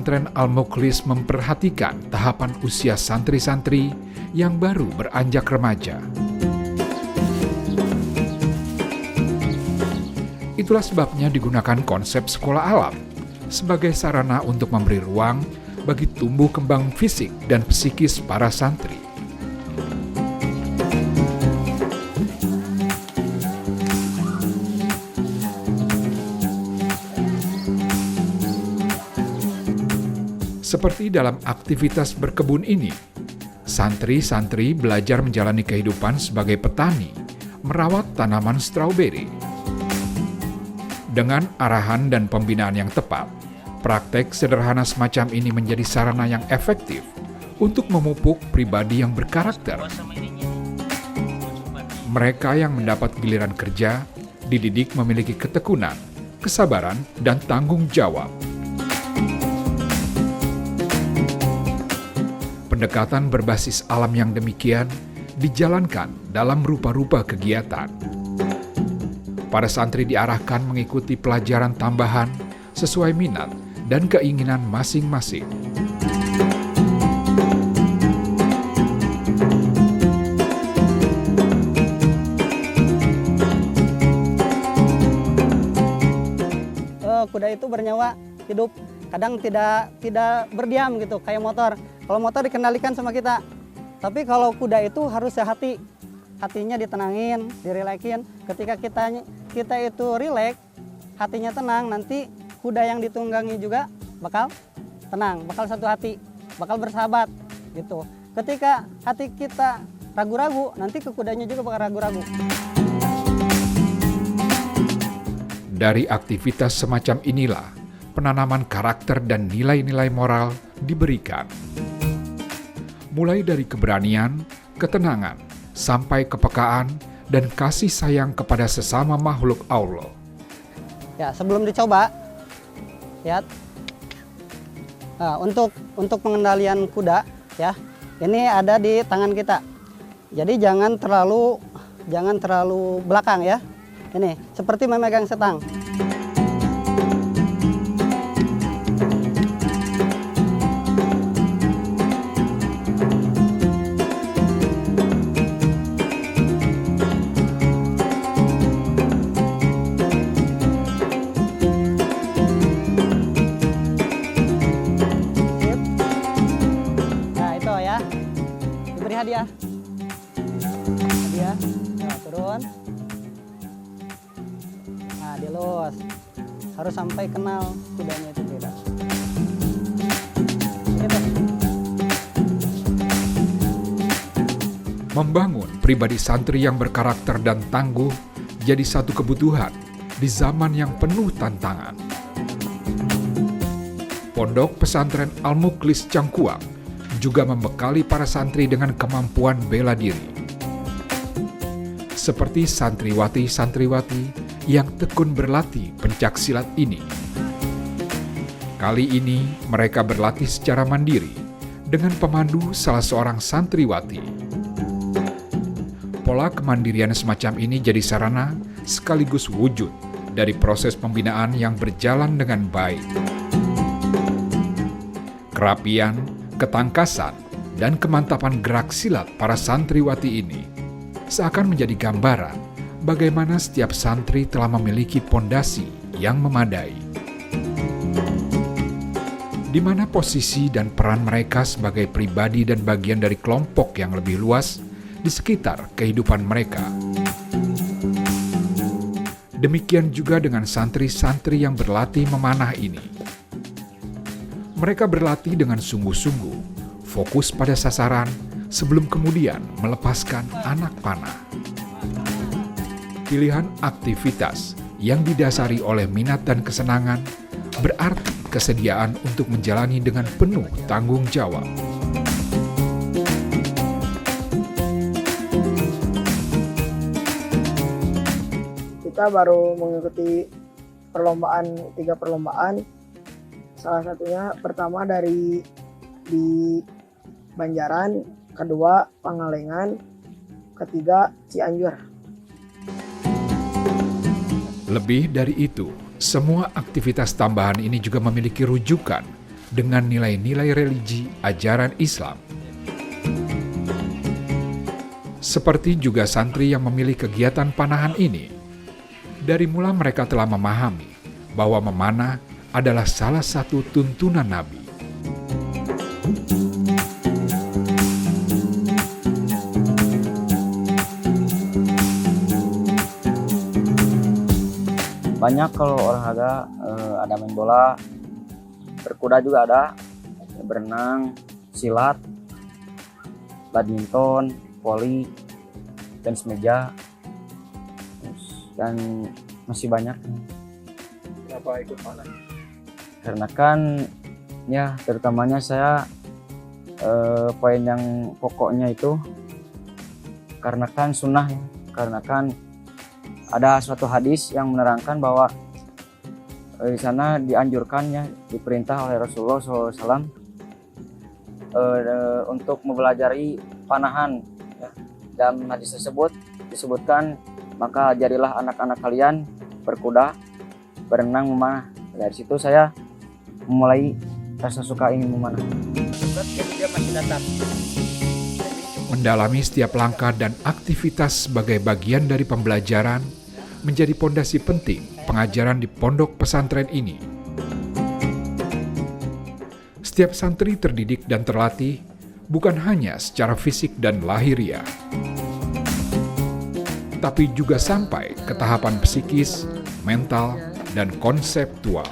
pesantren Al-Mukhlis memperhatikan tahapan usia santri-santri yang baru beranjak remaja. Itulah sebabnya digunakan konsep sekolah alam sebagai sarana untuk memberi ruang bagi tumbuh kembang fisik dan psikis para santri. Seperti dalam aktivitas berkebun ini, santri-santri belajar menjalani kehidupan sebagai petani, merawat tanaman stroberi. Dengan arahan dan pembinaan yang tepat, praktek sederhana semacam ini menjadi sarana yang efektif untuk memupuk pribadi yang berkarakter. Mereka yang mendapat giliran kerja dididik memiliki ketekunan, kesabaran, dan tanggung jawab. Pendekatan berbasis alam yang demikian dijalankan dalam rupa-rupa kegiatan. Para santri diarahkan mengikuti pelajaran tambahan sesuai minat dan keinginan masing-masing. Kuda itu bernyawa hidup, kadang tidak berdiam gitu kayak motor. Kalau motor dikendalikan sama kita, tapi kalau kuda itu harus sehati, hatinya ditenangin, dirileksin. Ketika kita itu rileks, hatinya tenang, nanti kuda yang ditunggangi juga bakal tenang, bakal satu hati, bakal bersahabat gitu. Ketika hati kita ragu-ragu, nanti ke kudanya juga bakal ragu-ragu. Dari aktivitas semacam inilah penanaman karakter dan nilai-nilai moral diberikan. Mulai dari keberanian, ketenangan, sampai kepekaan dan kasih sayang kepada sesama makhluk Allah. Ya, sebelum dicoba, ya, untuk pengendalian kuda, ya, ini ada di tangan kita. Jadi jangan terlalu belakang ya. Ini seperti memegang setang. Hadiah, nah, turun, nah dilus, harus sampai kenal kudanya itu beda. Gitu. Membangun pribadi santri yang berkarakter dan tangguh jadi satu kebutuhan di zaman yang penuh tantangan. Pondok Pesantren Al-Mukhlis Cangkuang juga membekali para santri dengan kemampuan bela diri. Seperti santriwati-santriwati yang tekun berlatih pencaksilat ini. Kali ini mereka berlatih secara mandiri dengan pemandu salah seorang santriwati. Pola kemandirian semacam ini jadi sarana sekaligus wujud dari proses pembinaan yang berjalan dengan baik. Kerapian, ketangkasan, dan kemantapan gerak silat para santriwati ini seakan menjadi gambaran bagaimana setiap santri telah memiliki pondasi yang memadai. Di mana posisi dan peran mereka sebagai pribadi dan bagian dari kelompok yang lebih luas di sekitar kehidupan mereka. Demikian juga dengan santri-santri yang berlatih memanah ini. Mereka berlatih dengan sungguh-sungguh, fokus pada sasaran, sebelum kemudian melepaskan anak panah. Pilihan aktivitas yang didasari oleh minat dan kesenangan berarti kesediaan untuk menjalani dengan penuh tanggung jawab. Kita baru mengikuti perlombaan, 3 perlombaan. Salah satunya pertama di Banjaran, kedua Pangalengan, ketiga Cianjur. Lebih dari itu, semua aktivitas tambahan ini juga memiliki rujukan dengan nilai-nilai religi ajaran Islam. Seperti juga santri yang memilih kegiatan panahan ini, dari mula mereka telah memahami bahwa memanah adalah salah satu tuntunan Nabi. Banyak kalau olahraga, ada main bola, berkuda juga ada, berenang, silat, badminton, voli, tenis meja, dan masih banyak. Kenapa ikut panah? Karena kan ya terutamanya saya poin yang pokoknya itu karena kan sunnah ya. Karena kan ada suatu hadis yang menerangkan bahwa di sana dianjurkannya, diperintah oleh Rasulullah SAW untuk mempelajari panahan. Ya. Dalam hadis tersebut disebutkan, maka ajarilah anak-anak kalian berkuda, berenang, memanah. Dari situ saya memulai rasa suka ingin memanah. Mendalami setiap langkah dan aktivitas sebagai bagian dari pembelajaran menjadi pondasi penting pengajaran di pondok pesantren ini. Setiap santri terdidik dan terlatih bukan hanya secara fisik dan lahiriah, tapi juga sampai ke tahapan psikis, mental, dan konseptual.